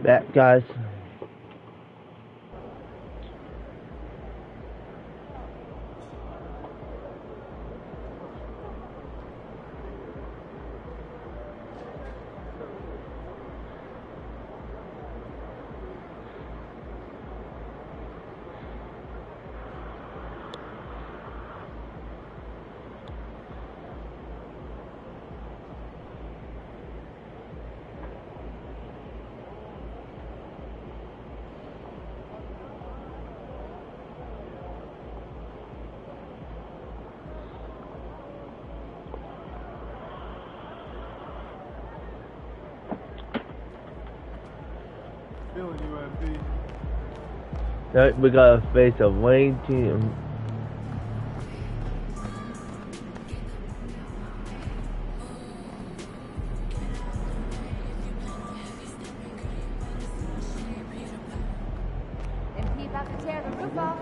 Back, guys. We got a face of Wayne team. MP about to tear the roof off.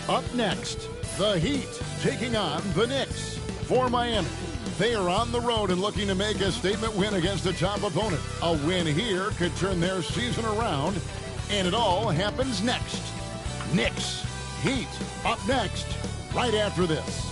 Up next, the Heat taking on the Knicks. For Miami, they are on the road and looking to make a statement win against a top opponent. A win here could turn their season around, and it all happens next. Knicks, Heat, up next, right after this.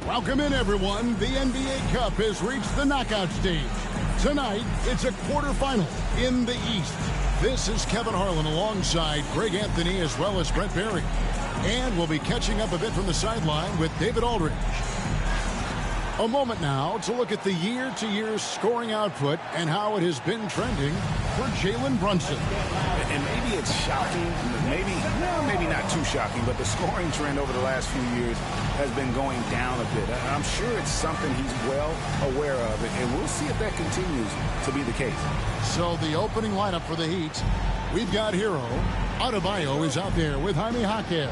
Welcome in, everyone. The NBA Cup has reached the knockout stage. Tonight, it's a quarterfinal in the East. This is Kevin Harlan alongside Greg Anthony as well as Brett Berry. And we'll be catching up a bit from the sideline with David Aldridge. A moment now to look at the year-to-year scoring output and how it has been trending for Jalen Brunson. And maybe it's shocking, maybe not too shocking, but the scoring trend over the last few years has been going down a bit. I'm sure it's something he's well aware of, and we'll see if that continues to be the case. So the opening lineup for the Heat, we've got Hero. Adebayo is out there with Jaime Jaquez.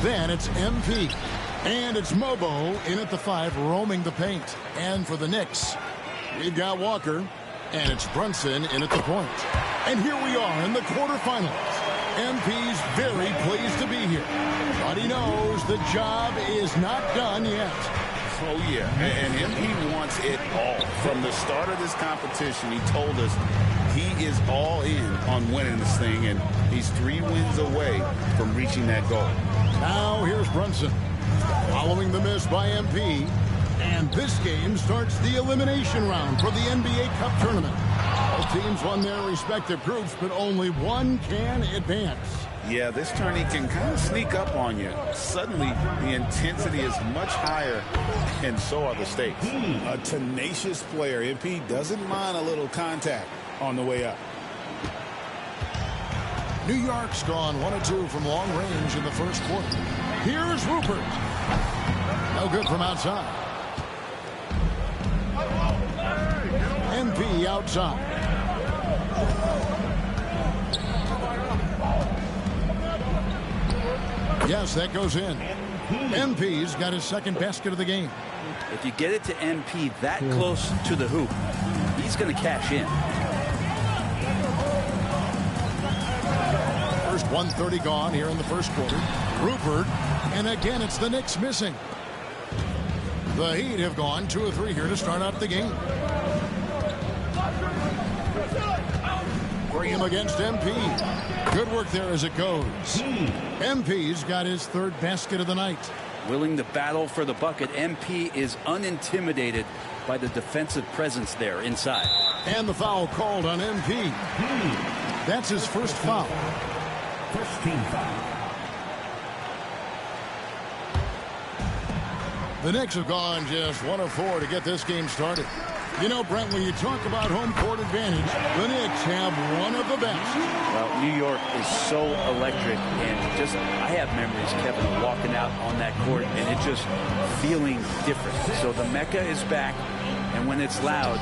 Then it's MP. And it's Mobo in at the 5, roaming the paint. And for the Knicks, we've got Walker. And it's Brunson in at the point. And here we are in the quarterfinals. MP's very pleased to be here. But he knows the job is not done yet. Oh, yeah. And MP wants it all. From the start of this competition, he told us he is all in on winning this thing. And he's 3 wins away from reaching that goal. Now here's Brunson. Following the miss by MP, and this game starts the elimination round for the NBA Cup tournament. All teams won their respective groups, but only one can advance. Yeah, this tourney can kind of sneak up on you. Suddenly, the intensity is much higher, and so are the stakes. A tenacious player. MP doesn't mind a little contact on the way up. New York's gone 1 of 2 from long range in the first quarter. Here's Rupert. No good from outside. MP outside. Yes, that goes in. MP's got his second basket of the game. If you get it to MP that close to the hoop, he's going to cash in. First 1:30 gone here in the first quarter. Rupert, and again it's the Knicks missing. The Heat have gone 2 of 3 here to start out the game. Graham against MP. Good work there as it goes. MP's got his third basket of the night. Willing to battle for the bucket, MP is unintimidated by the defensive presence there inside. And the foul called on MP. That's his first foul. First team foul. The Knicks have gone just 1 of 4 to get this game started. You know, Brent, when you talk about home court advantage, the Knicks have one of the best. Well, New York is so electric, and just I have memories, Kevin, of walking out on that court and it just feeling different. So the Mecca is back, and when it's loud,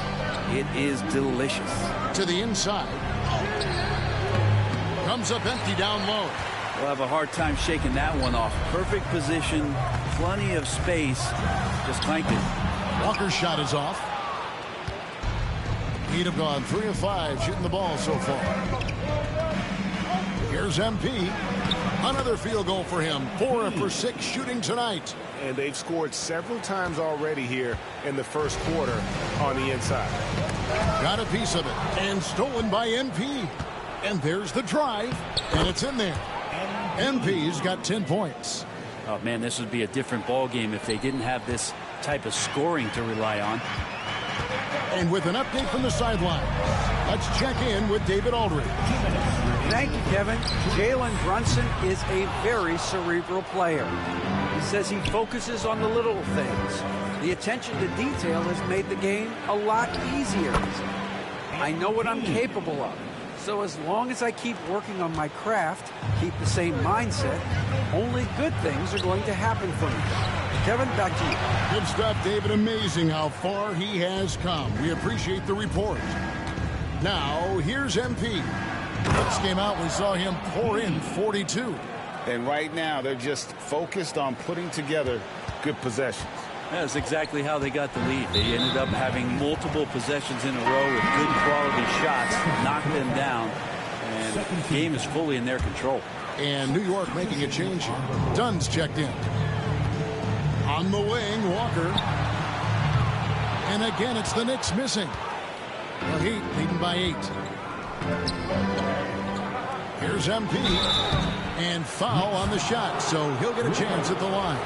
it is delicious. To the inside. Comes up empty down low. We'll have a hard time shaking that one off. Perfect position, plenty of space. Just clanked it. Walker's shot is off. Heat have gone 3 of 5 shooting the ball so far. Here's MP. Another field goal for him. 4 for 6 shooting tonight. And they've scored several times already here in the first quarter on the inside. Got a piece of it. And stolen by MP. And there's the drive. And it's in there. MP's got 10 points. Oh, man, this would be a different ball game if they didn't have this type of scoring to rely on. And with an update from the sideline, let's check in with David Aldridge. Thank you, Kevin. Jalen Brunson is a very cerebral player. He says he focuses on the little things. The attention to detail has made the game a lot easier. I know what I'm capable of. So as long as I keep working on my craft, keep the same mindset, only good things are going to happen for me. Kevin, back to you. Good stuff, David. Amazing how far he has come. We appreciate the report. Now, here's MP. Next game out, we saw him pour in 42. And right now, they're just focused on putting together good possessions. That's exactly how they got the lead. They ended up having multiple possessions in a row with good quality shots, knocked them down, and the game is fully in their control. And New York making a change here. Dunn's checked in. On the wing, Walker. And again, it's the Knicks missing. The Heat leading by 8. Here's MP. And foul on the shot, so he'll get a chance at the line.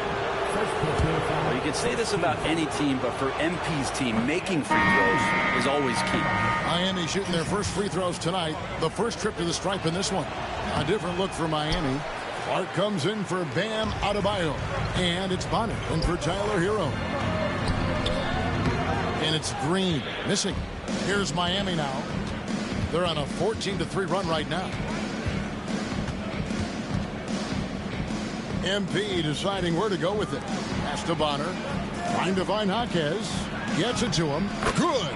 Well, you can say this about any team, but for MP's team, making free throws is always key. Miami shooting their first free throws tonight. The first trip to the stripe in this one. A different look for Miami. Clark comes in for Bam Adebayo. And it's Bonner in for Tyler Hero. And it's Green missing. Here's Miami now. They're on a 14-3 run right now. MP deciding where to go with it. Pass to Bonner. Trying to find Jaquez. Gets it to him. Good.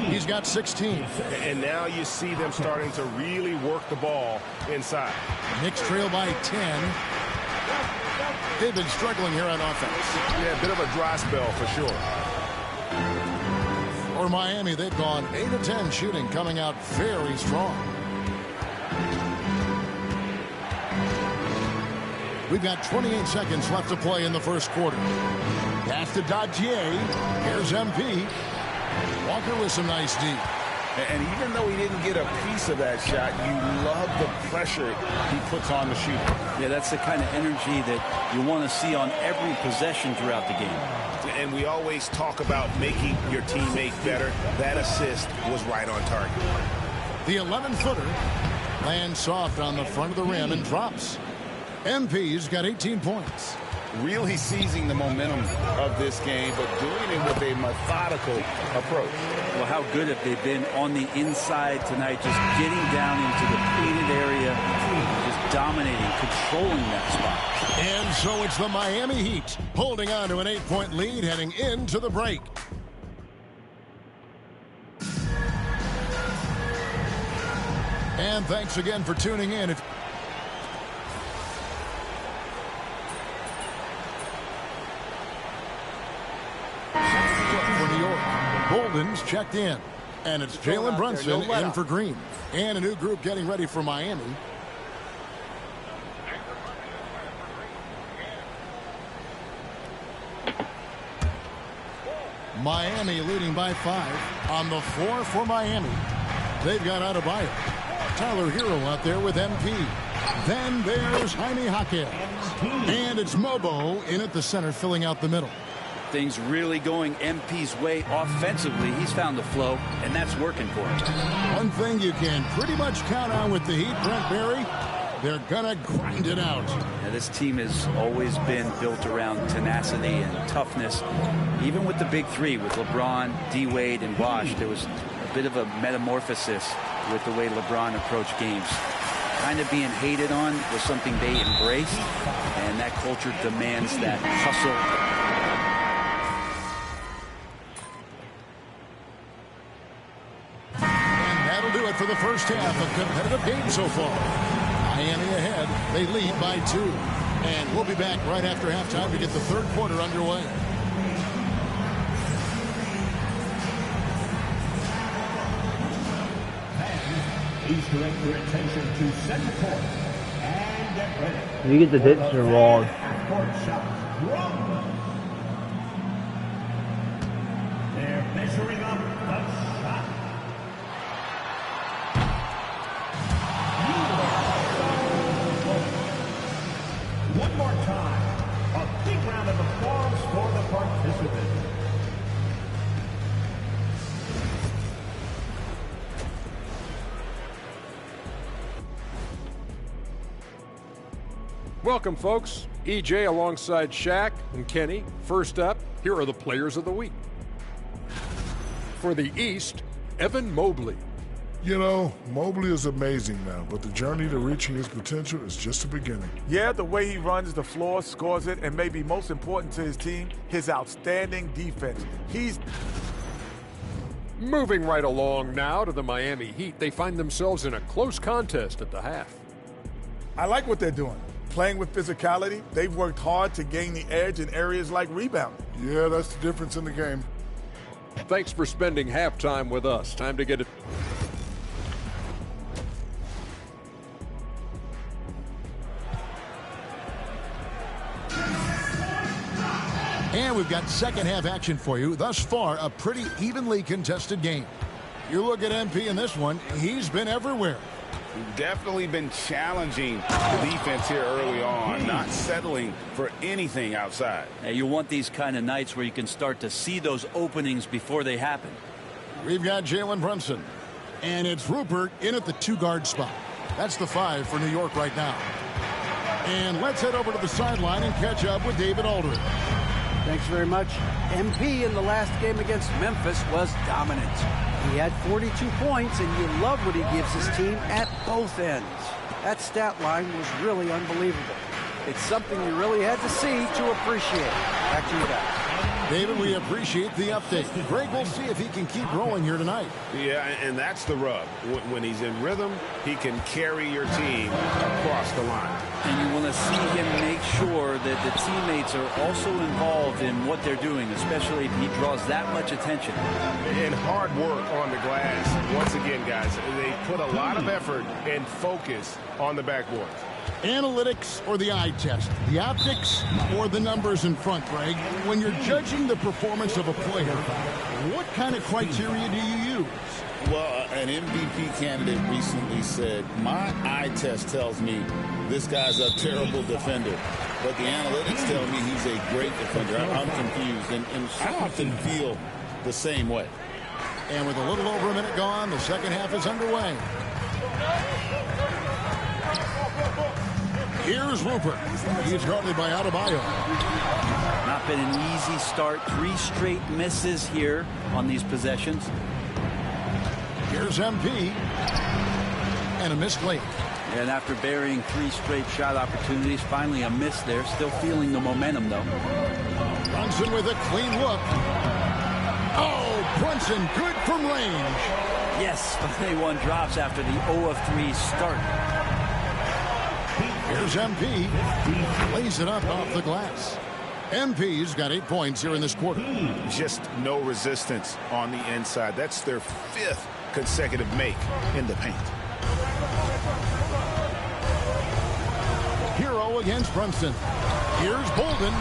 He's got 16. And now you see them starting to really work the ball inside. Knicks trail by 10. They've been struggling here on offense. Yeah, a bit of a dry spell for sure. For Miami, they've gone 8 of 10 shooting, coming out very strong. We've got 28 seconds left to play in the first quarter. Pass to Dadier. Here's MP. Walker with some nice D. And even though he didn't get a piece of that shot, you love the pressure he puts on the shooter. Yeah, that's the kind of energy that you want to see on every possession throughout the game. And we always talk about making your teammate better. That assist was right on target. The 11-footer lands soft on the front of the rim and drops. MP's got 18 points. Really seizing the momentum of this game, but doing it with a methodical approach. Well, how good have they been on the inside tonight, just getting down into the painted area, just dominating, controlling that spot. And so it's the Miami Heat holding on to an 8-point lead heading into the break. And thanks again for tuning in. Bolden's checked in. And it's Jalen Brunson in for Green. And a new group getting ready for Miami. Miami leading by 5 on the floor for Miami. They've got Adebayo. Tyler Hero out there with MP. Then there's Jaime Jaquez. And it's Mobo in at the center filling out the middle. Things really going MP's way offensively. He's found the flow, and that's working for him. One thing you can pretty much count on with the Heat, Brent Barry, they're gonna grind it out. Yeah, this team has always been built around tenacity and toughness. Even with the big three, with LeBron, D-Wade, and Bosh, there was a bit of a metamorphosis with the way LeBron approached games. Kind of being hated on was something they embraced, and that culture demands that hustle. Do it for the first half. A competitive game so far. Miami ahead. They lead by 2. And we'll be back right after halftime to get the third quarter underway. Please direct your attention to center court and get ready. You get the ditcher wrong. Court shots. They're measuring up the shot. One more time, a big round of applause for the participants. Welcome, folks. EJ alongside Shaq and Kenny. First up, here are the players of the week. For the East, Evan Mobley. You know, Mobley is amazing now, but the journey to reaching his potential is just the beginning. Yeah, the way he runs the floor, scores it, and maybe most important to his team, his outstanding defense. He's moving right along now to the Miami Heat. They find themselves in a close contest at the half. I like what they're doing. Playing with physicality, they've worked hard to gain the edge in areas like rebounding. Yeah, that's the difference in the game. Thanks for spending halftime with us. Time to get it. And we've got second half action for you. Thus far, a pretty evenly contested game. You look at MP in this one, he's been everywhere. Definitely been challenging the defense here early on, not settling for anything outside. Yeah, you want these kind of nights where you can start to see those openings before they happen. We've got Jalen Brunson. And it's Rupert in at the 2-guard spot. That's the 5 for New York right now. And let's head over to the sideline and catch up with David Aldridge. Thanks very much. MP in the last game against Memphis was dominant. He had 42 points, and you love what he gives his team at both ends. That stat line was really unbelievable. It's something you really had to see to appreciate. Back to you guys. David, we appreciate the update. Greg, we'll see if he can keep rolling here tonight. Yeah, and that's the rub. When he's in rhythm, he can carry your team across the line. And you want to see him make sure that the teammates are also involved in what they're doing, especially if he draws that much attention. And hard work on the glass. Once again, guys, they put a lot of effort and focus on the backboard. Analytics or the eye test? The optics or the numbers in front, Greg? When you're judging the performance of a player, what kind of criteria do you use? Well, an MVP candidate recently said, my eye test tells me this guy's a terrible defender, but the analytics tell me he's a great defender. I'm confused, and I often feel the same way. And with a little over a minute gone, the second half is underway. Here's Rupert. He's guarded by Adebayo. Not been an easy start. 3 straight misses here on these possessions. Here's MP. And a missed late. And after burying 3 straight shot opportunities, finally a miss there. Still feeling the momentum, though. Brunson with a clean look. Oh, Brunson good from range. Yes, finally one drops after the 0 of 3 start. Here's MP. Lays it up off the glass. MP's got 8 points here in this quarter. Just no resistance on the inside. That's their 5th consecutive make in the paint. Hero against Brunson. Here's Bolden.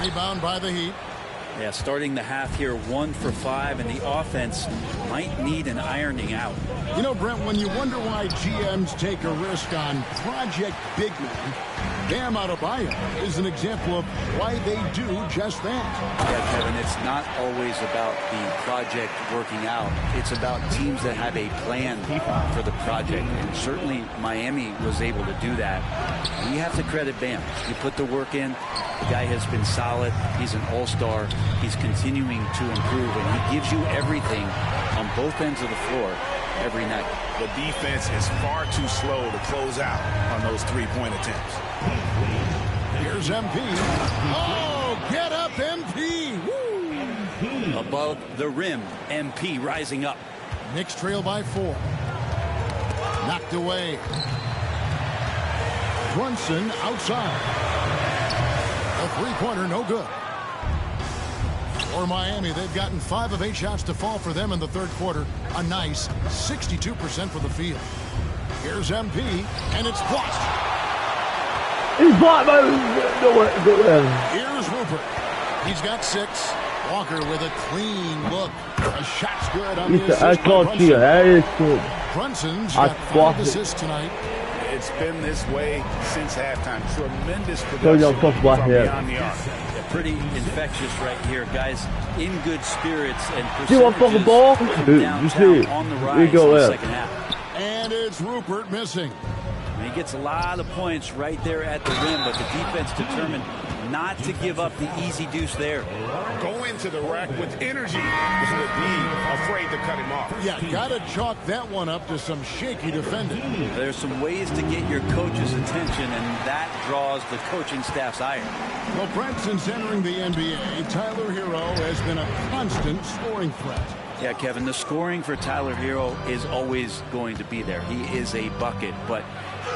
Rebound by the Heat. Yeah, starting the half here 1 for 5, and the offense might need an ironing out. You know, Brent, when you wonder why GMs take a risk on project big men, Bam Adebayo is an example of why they do just that. Yeah, Kevin, it's not always about the project working out. It's about teams that have a plan for the project, and certainly Miami was able to do that. And you have to credit Bam. You put the work in. The guy has been solid. He's an all-star. He's continuing to improve, and he gives you everything on both ends of the floor every night. The defense is far too slow to close out on those three-point attempts. Here's MP. Oh, get up, MP. Woo. Above the rim, MP rising up. Knicks trail by 4. Knocked away. Brunson outside. A three-pointer, no good. For Miami, they've gotten 5 of 8 shots to fall for them in the third quarter. A nice 62% for the field. Here's MP, and it's blocked. He's blocked by... Here's Rupert. He's got 6. Walker with a clean look. A shot's good on the assist. I can't see it. That is good. Brunson's got 5 assists tonight. It's been this way since halftime. Tremendous production from beyond the arc. Pretty infectious right here, guys. In good spirits and see one fucking ball? You see, on the rise in the second half. And it's Rupert missing. And he gets a lot of points right there at the rim, but the defense determined not to give up the easy deuce there. Go into the rack with energy but be afraid to cut him off. Yeah, gotta chalk that one up to some shaky defending. There's some ways to get your coach's attention, and that draws the coaching staff's ire. Well, Brent, since entering the NBA, Tyler Hero has been a constant scoring threat. Yeah, Kevin, the scoring for Tyler Hero is always going to be there. He is a bucket, but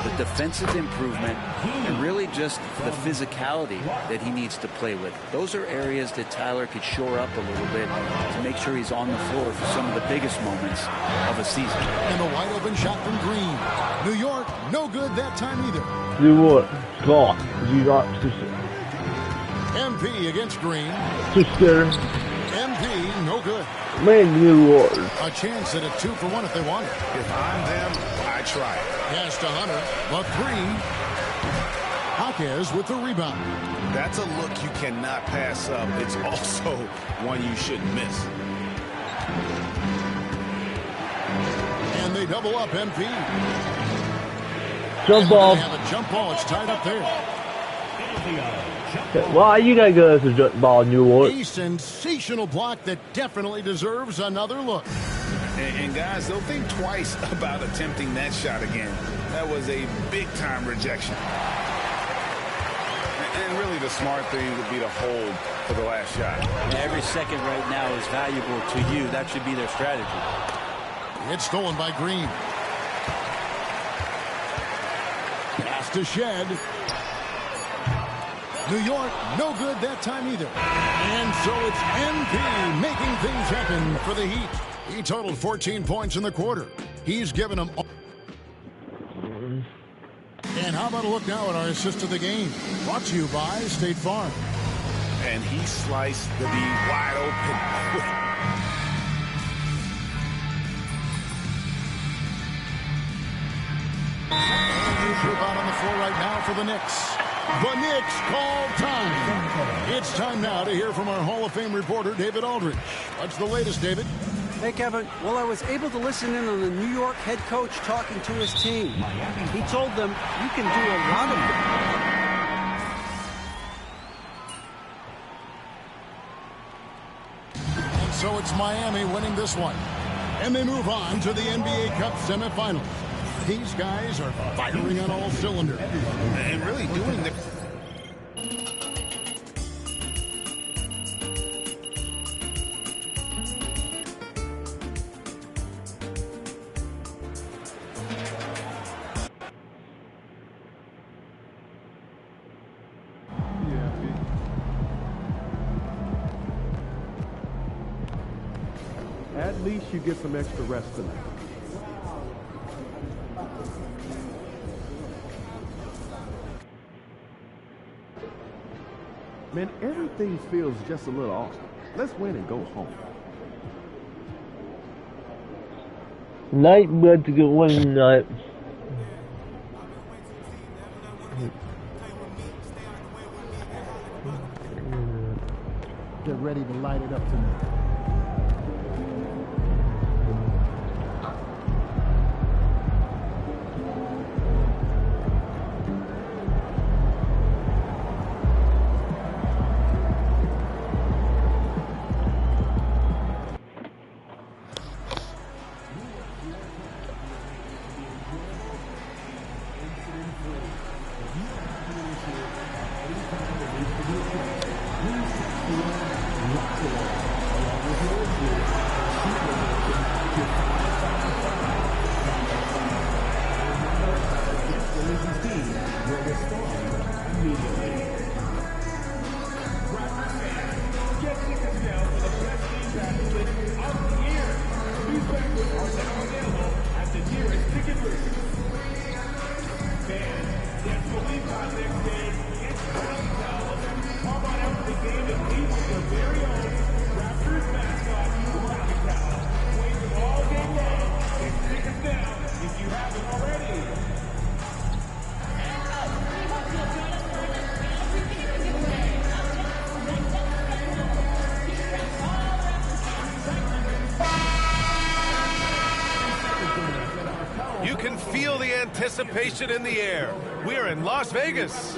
the defensive improvement and really just the physicality that he needs to play with. Those are areas that Tyler could shore up a little bit to make sure he's on the floor for some of the biggest moments of a season. And a wide open shot from Green. New York, no good that time either. New York, God, you got MP against Green. Sister. MP, no good. Man, New York. A chance at a 2 for 1 if they want it. If I'm them, I try it. Pass to Hunter, a 3. Jaquez with the rebound. That's a look you cannot pass up. It's also one you shouldn't miss. And they double up MP. Jump ball. They have a jump ball. It's tied up there. Why you gotta go to the ball, New York? A sensational block that definitely deserves another look. And guys, they'll think twice about attempting that shot again. That was a big-time rejection. And really the smart thing would be to hold for the last shot. Every second right now is valuable to you. That should be their strategy. It's stolen by Green. Pass to Shed. New York, no good that time either. And so it's MP making things happen for the Heat. He totaled 14 points in the quarter. He's given them all. And how about a look now at our assist of the game? Brought to you by State Farm. And he sliced the D wide open quick. Group out on the floor right now for the Knicks. The Knicks call time. It's time now to hear from our Hall of Fame reporter, David Aldridge. What's the latest, David? Hey, Kevin. Well, I was able to listen in on the New York head coach talking to his team. He told them, you can do a lot of it. And so it's Miami winning this one. And they move on to the NBA Cup semifinals. These guys are firing on all cylinders. And really doing the... At least you get some extra rest tonight. Man, everything feels just a little off. Let's win and go home. Night, but to get one night. Get ready to light it up tonight. You can feel the anticipation in the air. We're in Las Vegas.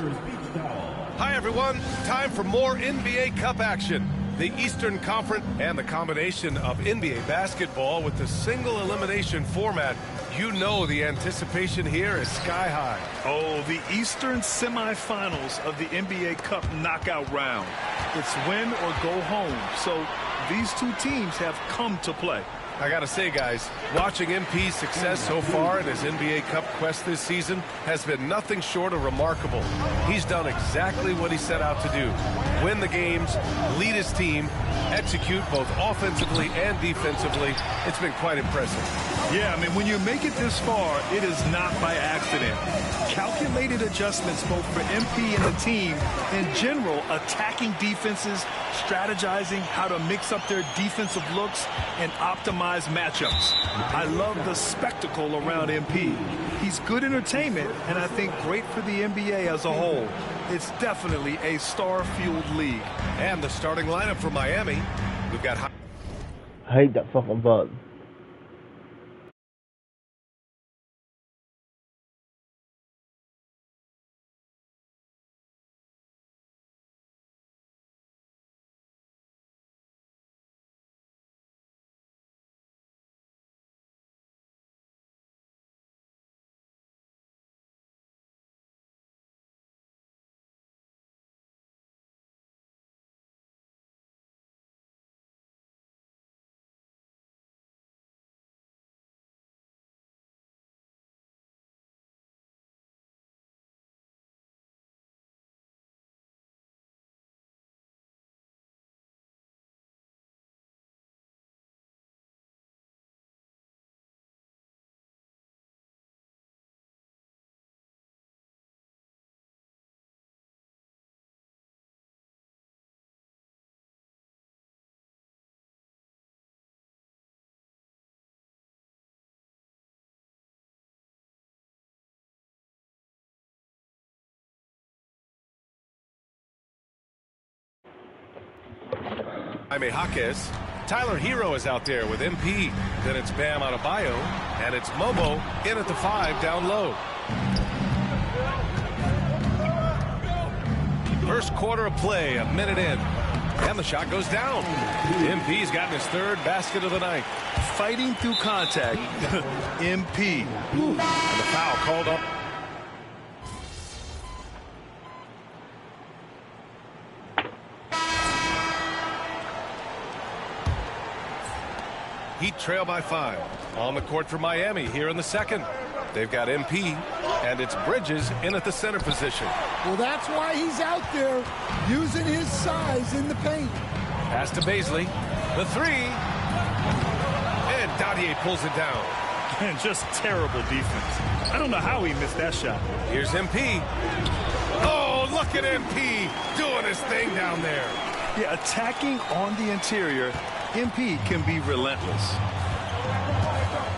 Hi, everyone. Time for more NBA Cup action. The Eastern Conference and the combination of NBA basketball with the single elimination format. You know the anticipation here is sky high. Oh, the Eastern semifinals of the NBA Cup knockout round. It's win or go home. So these two teams have come to play. I gotta say, guys, watching MP's success so far in his NBA Cup quest this season has been nothing short of remarkable. He's done exactly what he set out to do. Win the games, lead his team, execute both offensively and defensively. It's been quite impressive. Yeah, I mean, when you make it this far, it is not by accident. Calculated adjustments both for MP and the team. In general, attacking defenses, strategizing how to mix up their defensive looks, and optimize matchups. I love the spectacle around MP. He's good entertainment, and I think great for the NBA as a whole. It's definitely a star-fueled league. And the starting lineup for Miami, we've got... I hate that fucking button. Jaime Jaquez. Tyler Hero is out there with MP. Then it's Bam Adebayo. And it's Mobo in at the 5 down low. First quarter of play, a minute in. And the shot goes down. MP's gotten his third basket of the night. Fighting through contact. MP. And the foul called up. Heat trail by 5. On the court for Miami here in the second. They've got MP, and it's Bridges in at the center position. Well, that's why he's out there using his size in the paint. Pass to Baisley. The 3. 28 pulls it down. And just terrible defense. I don't know how he missed that shot. Here's MP. Oh, look at MP doing his thing down there. Yeah, attacking on the interior, MP can be relentless.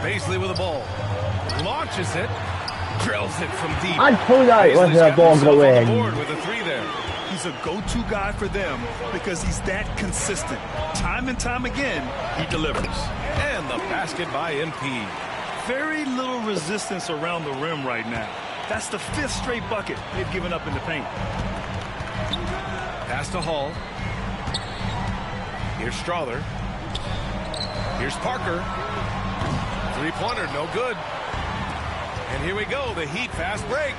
Paisley with the ball. Launches it. Drills it from deep. I told you I let that ball go in. With a 3 there. He's a go-to guy for them because he's that consistent. Time and time again, he delivers. And the basket by MP. Very little resistance around the rim right now. That's the 5th straight bucket they've given up in the paint. Pass to Hall. Here's Strother. Here's Parker. 3-pointer, no good. And here we go, the Heat fast break.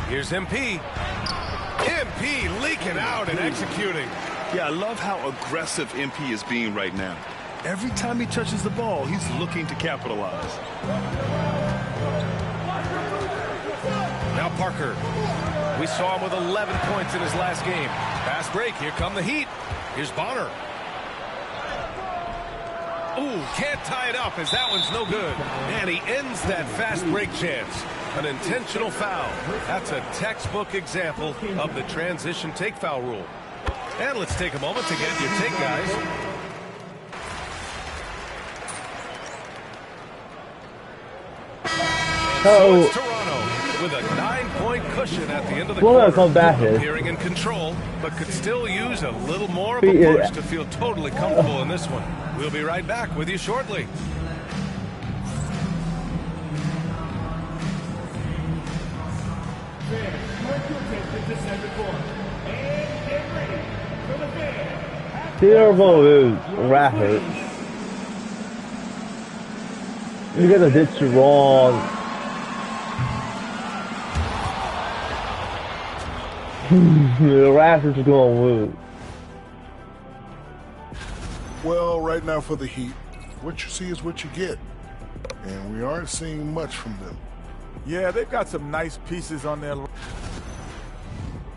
Here's MP. MP leaking out and executing. Yeah, I love how aggressive MP is being right now. Every time he touches the ball, he's looking to capitalize. Now Parker. We saw him with 11 points in his last game. Fast break, here come the Heat. Here's Bonner. Ooh, can't tie it up as that one's no good. And he ends that fast break chance. An intentional foul. That's a textbook example of the transition take foul rule. And let's take a moment to get your take, guys. So it's Toronto with a 9-point cushion at the end of the quarter. Come back here. Appearing in control, but could still use a little more of a push to feel totally comfortable in this one. We'll be right back with you shortly. Terrible is rapper. You gotta ditch it wrong. The Raptors are going to lose. Well, right now for the Heat, what you see is what you get. And we aren't seeing much from them. Yeah, they've got some nice pieces on their...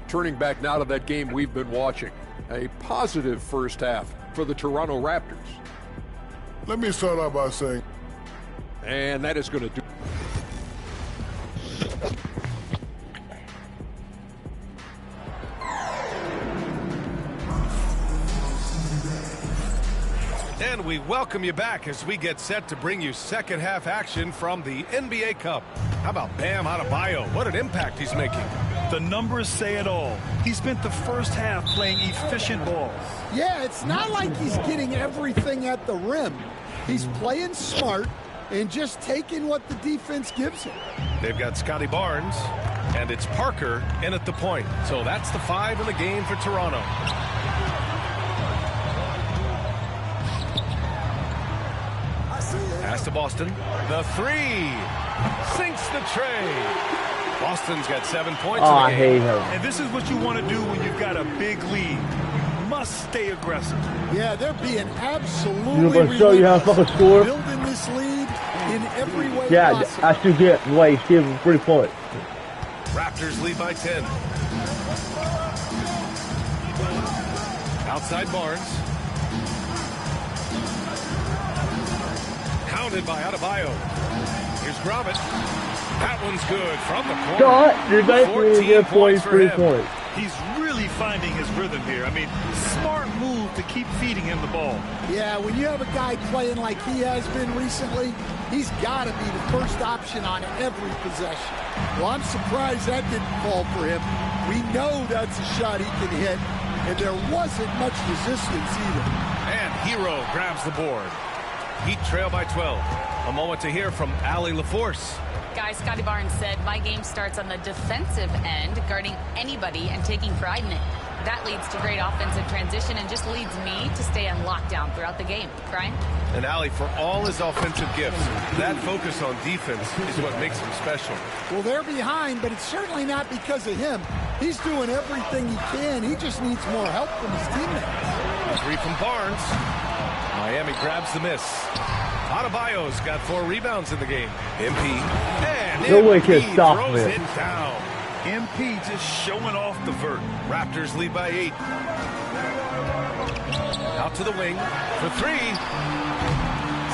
Turning back now to that game we've been watching. A positive first half for the Toronto Raptors. Let me start out by saying... And that is going to do... And we welcome you back as we get set to bring you second half action from the NBA Cup. How about Bam Adebayo? What an impact he's making. The numbers say it all. He spent the first half playing efficient ball. Yeah, it's not like he's getting everything at the rim. He's playing smart and just taking what the defense gives him. They've got Scotty Barnes, and it's Parker in at the point. So that's the 5 in the game for Toronto. Pass to Boston. The 3 sinks the tray. Boston's got 7 points in the game. I hate him. And this is what you want to do when you've got a big lead. You must stay aggressive. Yeah, they're being absolutely You gonna show you how to fucking score? building this lead in every way Yeah, possible. I should get give him 3 points. Raptors lead by 10. Outside Barnes. Pounded by Adebayo. Here's Gromit. That one's good from the corner. God, you're basically get 43 points. He's really finding his rhythm here. I mean, smart move to keep feeding him the ball. Yeah, when you have a guy playing like he has been recently, he's got to be the first option on every possession. Well, I'm surprised that didn't fall for him. We know that's a shot he can hit, and there wasn't much resistance either. And Hero grabs the board. Heat trail by 12. A moment to hear from Allie LaForce. Guys, Scotty Barnes said, my game starts on the defensive end, guarding anybody and taking pride in it. That leads to great offensive transition and just leads me to stay on lockdown throughout the game. Brian? And Allie, for all his offensive gifts, that focus on defense is what makes him special. Well, they're behind, but it's certainly not because of him. He's doing everything he can. He just needs more help from his teammates. 3 from Barnes. Miami grabs the miss. Adebayo's got 4 rebounds in the game. MP. And no way can MP stop throws him. it down. MP just showing off the vert. Raptors lead by 8. Out to the wing for 3.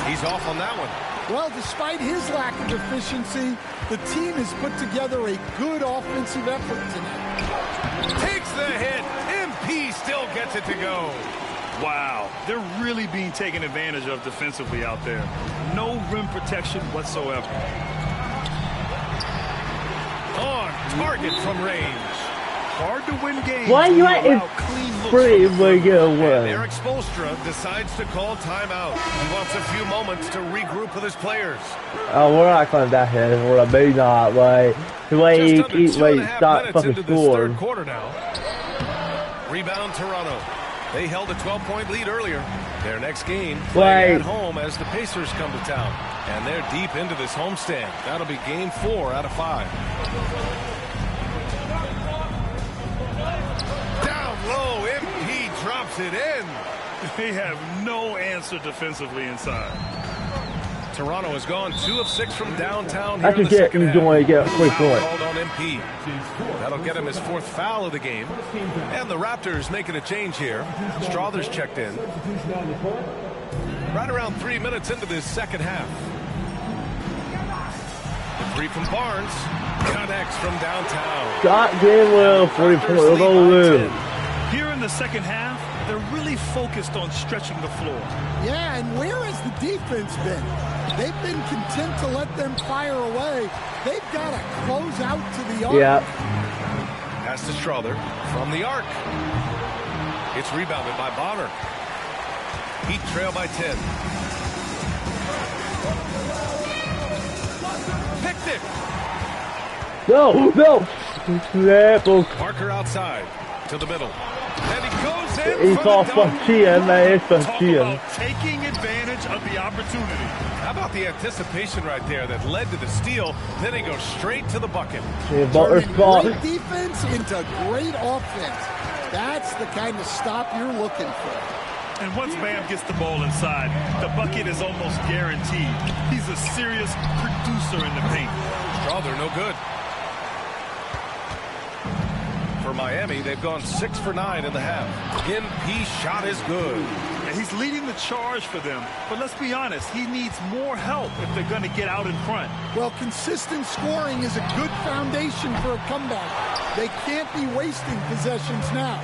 He's he's off on that one. Well, despite his lack of efficiency, the team has put together a good offensive effort tonight. Takes the hit. MP still gets it to go. Wow, they're really being taken advantage of defensively out there. No rim protection whatsoever. On target from range. Hard to win games. Why you at pretty big away? Eric Spoelstra decides to call timeout. He wants a few moments to regroup with his players. Oh, we're not going that hit. We're maybe not. Like the way he start fucking score. Third quarter now. Rebound Toronto. They held a 12-point lead earlier. Their next game playing at home as the Pacers come to town. And they're deep into this homestand. That'll be game 4 out of 5. Down low, MP drops it in. They have no answer defensively inside. Toronto has gone 2 of 6 from downtown. I could get quick point. Called on MP. That'll get him his 4th foul of the game. And the Raptors making a change here. Strother's checked in. Right around 3 minutes into this second half. The 3 from Barnes. Connects from downtown. Scott Gainwell 3-point. Here in the second half, they're really focused on stretching the floor. Yeah, and where has the defense been? They've been content to let them fire away. They've got to close out to the arc. Yeah. Pass to Strother from the arc. It's rebounded by Bonner. Heat trail by 10. Picked it. No. Parker outside to the middle. And he goes in. It's all fucking man. It's fucking. Taking advantage of the opportunity. How about the anticipation right there that led to the steal? Then he goes straight to the bucket. Turning great defense into great offense. That's the kind of stop you're looking for. And once Bam gets the ball inside, the bucket is almost guaranteed. He's a serious producer in the paint. Strother, no good. For Miami, they've gone 6 for 9 in the half. MP shot is good. And he's leading the charge for them. But let's be honest, he needs more help if they're going to get out in front. Well, consistent scoring is a good foundation for a comeback. They can't be wasting possessions now.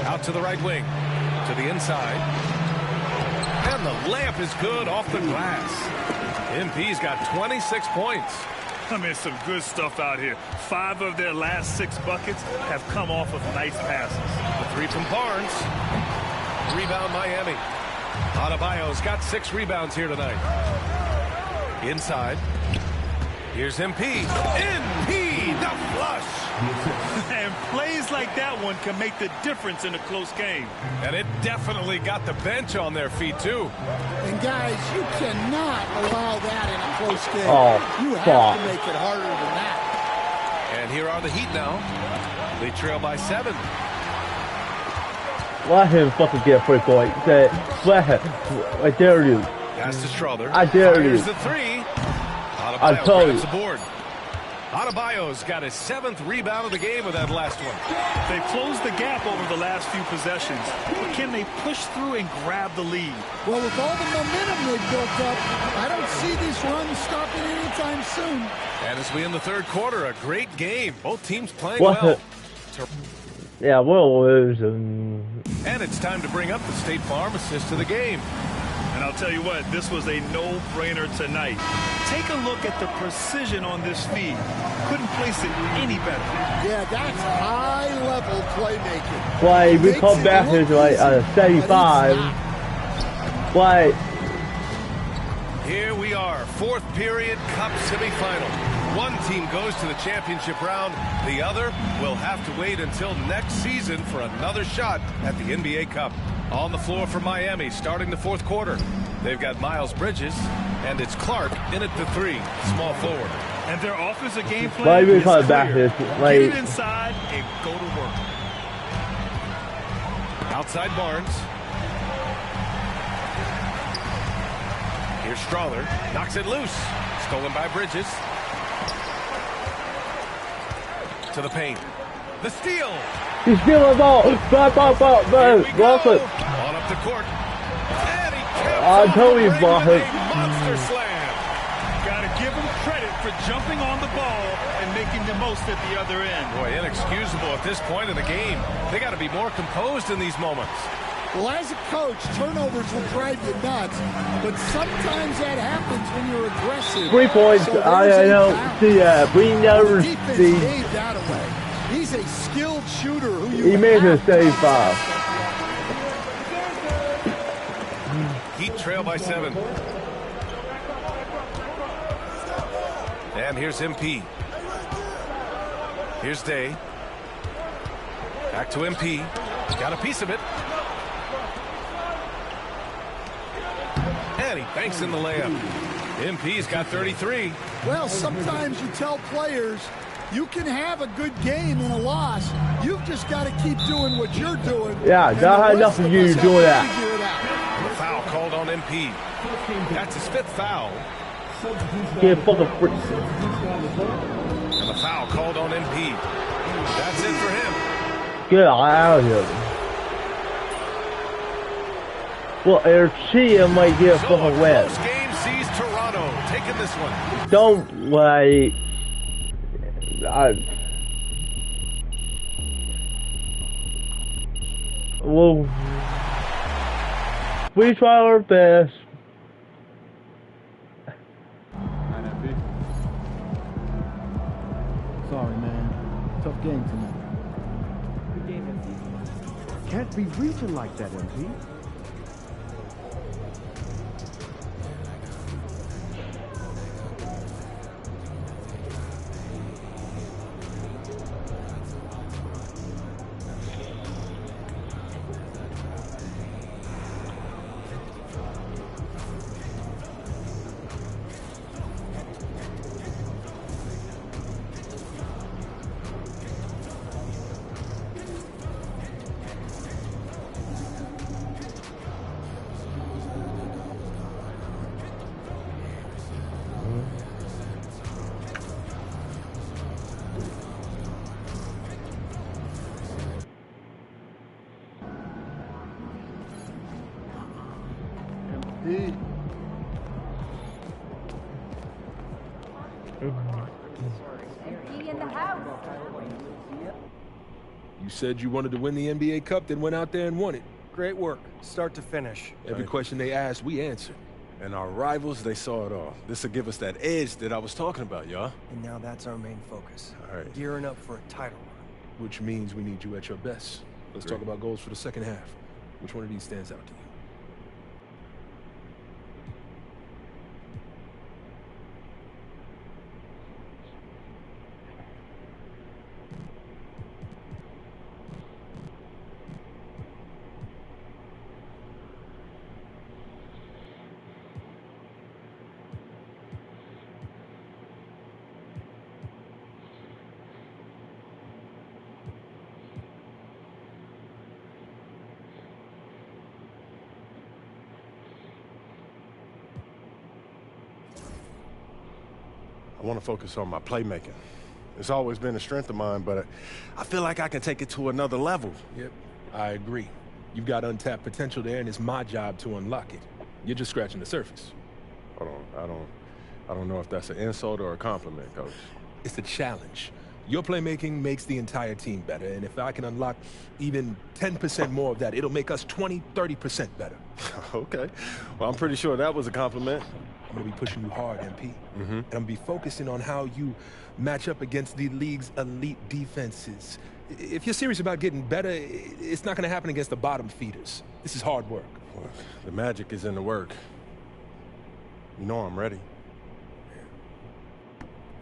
Out to the right wing, to the inside. And the layup is good off the glass. MP's got 26 points. I mean, some good stuff out here. 5 of their last 6 buckets have come off of nice passes. The 3 from Barnes. Rebound Miami. Adebayo's got 6 rebounds here tonight. Inside. Here's MP. MP, the flush. And plays like that one can make the difference in a close game. And it definitely got the bench on their feet, too. And, guys, you cannot allow that in a close game. Oh, you have to make it harder than that. And here are the Heat now. They trail by 7. Let him fucking get a free point. I dare you. Pass to Strother. I dare you. Here's the 3. I told you. The board. Adebayo's got his 7th rebound of the game with that last one. They've closed the gap over the last few possessions. But can they push through and grab the lead? Well, with all the momentum they've built up, I don't see this run stopping anytime soon. And as we end the 3rd quarter, a great game. Both teams playing well. Yeah, we'll lose. And it's time to bring up the State Farm assist of the game. And I'll tell you what, this was a no-brainer tonight. Take a look at the precision on this feed. Couldn't place it any better. Yeah, that's high-level playmaking. Why, we come back to like 75. Why? Here we are, 4th period Cup semifinal. One team goes to the championship round. The other will have to wait until next season for another shot at the NBA Cup. On the floor for Miami, starting the 4th quarter. They've got Miles Bridges, and it's Clark in at the 3, small forward. And their offensive game plan Why we is call it clear. back this? Get it inside and go to work. Outside Barnes. Here's Strother, knocks it loose. Stolen by Bridges. To the paint. The steal. He's stealing the ball. On the court. And he I told you, Buffett. Monster slam. Got to give him credit for jumping on the ball and making the most at the other end. Boy, inexcusable at this point in the game. They got to be more composed in these moments. Well, as a coach, turnovers will drive you nuts, but sometimes that happens when you're aggressive. 3 points. So I don't see that. We never defense see. gave that away. He's a skilled shooter who you He made a save foul. Heat trail by 7. And here's MP. Here's Day. Back to MP. Got a piece of it. And he banks in the layup. MP's got 33. Well, sometimes you tell players you can have a good game in a loss. You've just got to keep doing what you're doing. Yeah, that had nothing to do with doing that. The foul called on MP. That's his 5th foul. Get fucking free. And the foul called on MP. That's it for him. Get out of here. Well, Archie might get a fucking win. Close game sees Toronto taking this one. Don't like. Well, we try our best. Sorry, man. Tough game tonight. Good game, MP. Can't be reaching like that, MP. In the house. You said you wanted to win the NBA Cup, then went out there and won it. Great work, start to finish. Every question they asked, we answered. And our rivals, they saw it all. This will give us that edge that I was talking about, y'all. And now that's our main focus. All right. Gearing up for a title run. Which means we need you at your best. Let's talk about goals for the second half. Which one of these stands out to you? I want to focus on my playmaking. It's always been a strength of mine, but I feel like I can take it to another level. Yep, I agree. You've got untapped potential there, and it's my job to unlock it. You're just scratching the surface. Hold on, I don't know if that's an insult or a compliment, Coach. It's a challenge. Your playmaking makes the entire team better, and if I can unlock even 10% more of that, it'll make us 20, 30% better. Okay. Well, I'm pretty sure that was a compliment. I'm going to be pushing you hard, MP. And I'm going to be focusing on how you match up against the league's elite defenses. If you're serious about getting better, it's not going to happen against the bottom feeders. This is hard work. Well, the magic is in the work. You know I'm ready.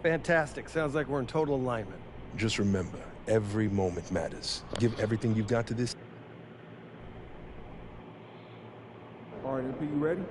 Fantastic. Sounds like we're in total alignment. Just remember, every moment matters. Give everything you've got to this. All right, MP, you ready?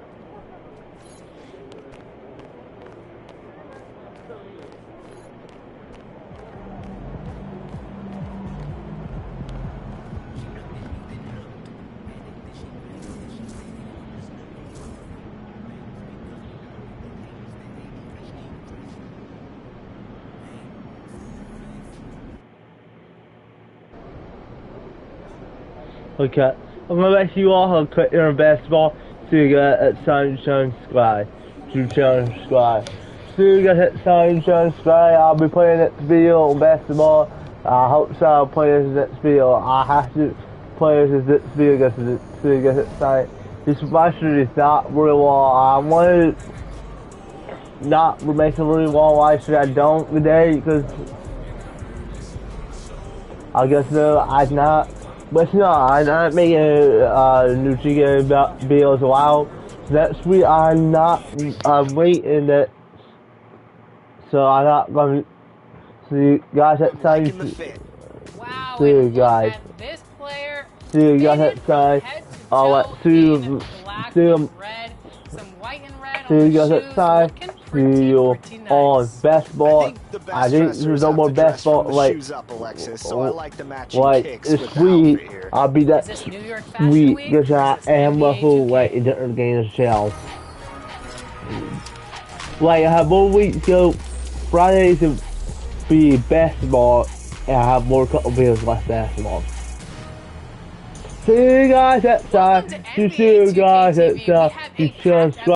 Okay. I'm gonna let you all have a quick in basketball. See you guys at Sunshine Sky. Sunshine Sky. See you guys at Sunshine Sky. I'll be playing next video on basketball. I hope so. I'll play this next video. I have to play this next video because see you guys at Sunshine. This question is not really well. I wanted to not make a really long live stream. I don't today because I guess no, I'm not. But no, I'm not making new chicken videos a while. So next week I'm not. I'm waiting it. So I'm not gonna see you guys at time. Wow, See you guys. This player See you guys at time. I'll let see you guys at time. See you on basketball. I think there's no more basketball like this week. I'll be that week because I am a whole like in different games channel. Like I have 1 week to go. Fridays to be basketball, and I have more couple videos left basketball. See you guys at time. See you guys at time.